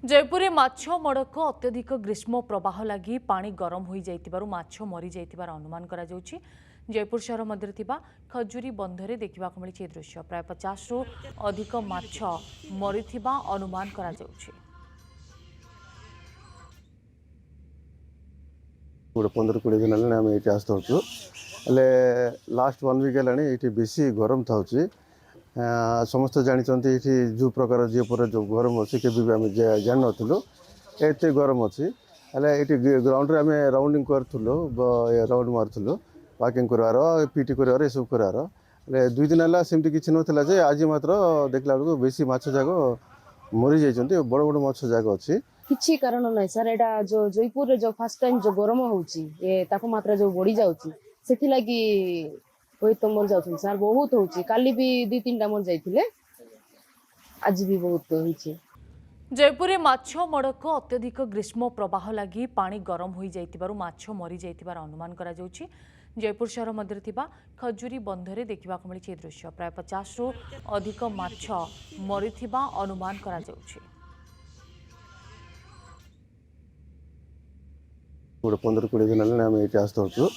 जयपुर माछ मड़क अत्यधिक ग्रीष्म प्रवाह लगी पानी गरम हो जाइतिबारु माछ मरी जाइतिबार अनुमान करा जाउछि। जयपुर शहर मध्य थिबा खजुरी बंधरे देखा मिली दृश्य प्राय 50 रु अधिक माछ मरिथिबा अनुमान करा जाउछि। गोटे 15-20 दिन हेल्ला आम ये आसतु लास्ट 1 वीक है बेसी गरम था। समस्त जानते ये जो प्रकार जयपुर जो गरम अच्छी के जान नु एत गरम अच्छी ये ग्राउंड आम राउंडिंग करूँ राउंड मारूँ वाकिंग करार पीटी करार ये सब करार 2 दिन है सेमती किसी नाला जे आज मात्र देखला बेलू बेसी माछ जाक मरी जाइए बड़ बड़ माछ जाक अच्छी किसी कारण ना सर एटा जो जयपुर रे जो फर्स्ट टाइम जो गरम होउची ए तापमात्रा जो बढ़ी जाउची सेथि लागि बहुत मर जाउछन सर बहुत होउची काली भी 2-3 टा मर जाइथिले आज भी बहुत होइची। जयपुर माछ मड़क अत्यधिक ग्रीष्म प्रवाह लगी पानी गरम हो जाइतिबारु माछ मरी जाइतिबार अनुमान करा जाउछि। जयपुर शहर मध्य थिबा खजुरी बंधरे देखा मिली दृश्य प्राय 50 रु अधिक माछ मरिथिबा अनुमान करा जाउछि। गोटे 15-20 दिन हेल्ला आम ये आसतु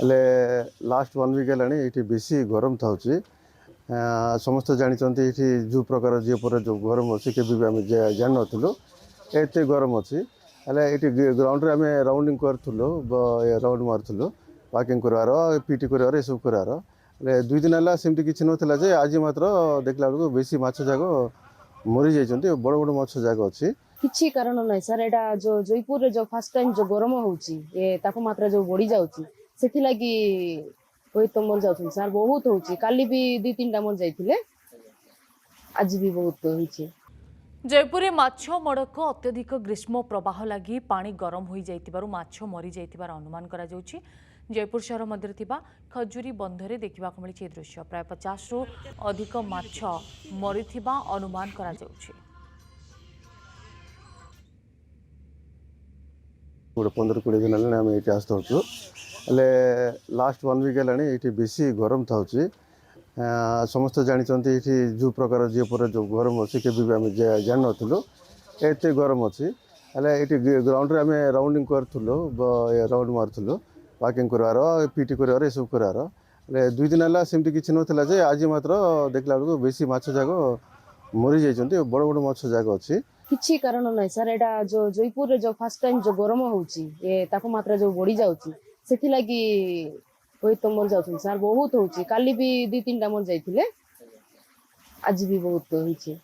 लास्ट 1 वीक है ये बेसी गरम था। समस्त जानते ये जो प्रकार जयपुर जो गरम अच्छी के जान नु एत गरम अच्छी ये ग्राउंड आम राउंडिंग करूँ राउंड मारूँ वाकिंग करार पीटी करार ये सब करार 2 दिन है सेमती किसी नाला जे आज मात्र देखला बेलू बेसी माछ जाक मरी जाइए बड़ बड़ माछ जाक अच्छी किसी कारण ना सर एटा जो जयपुर रे जो फर्स्ट टाइम जो गरम होउची ए तापमात्रा जो बढ़ी जाउची सेथि लागि बहुत मर जाउछन सर बहुत होउची काली भी 2-3 टा मर जाइथिले आज भी बहुत होइची। जयपुर माछ मड़क अत्यधिक ग्रीष्म प्रवाह लगी पानी गरम हो जाइतिबारु माछ मरी जाइतिबार अनुमान करा जाउछि। जयपुर शहर मध्य थिबा खजुरी बंधरे देखा मिली दृश्य प्राय 50 रु अधिक माछ मरिथिबा अनुमान करा जाउछि। गोटे 15-20 दिन हेल्ला आम ये आसतु लास्ट 1 वीक है ये बेसी गरम था। समस्त जानते ये जो प्रकार जयपुर जो गरम अच्छी के जान नु एत गरम अच्छी ये ग्राउंड आम राउंडिंग करूँ राउंड मारूँ वाकिंग करार पीटी करार ये सब करार 2 दिन है सेमती किसी नाला जे आज मात्र देखला बेलू बेसी माछ जाक मरी जाइए बड़ बड़ माछ जाक अच्छी किसी कारण ना सर एटा जो जयपुर रे जो फर्स्ट टाइम जो गरम होउची ए तापमात्रा जो बढ़ी जाउची सेथि लागि बहुत मर जाउछन सर बहुत होउची काली भी 2-3 टा मर जाइथिले आज भी बहुत होइची।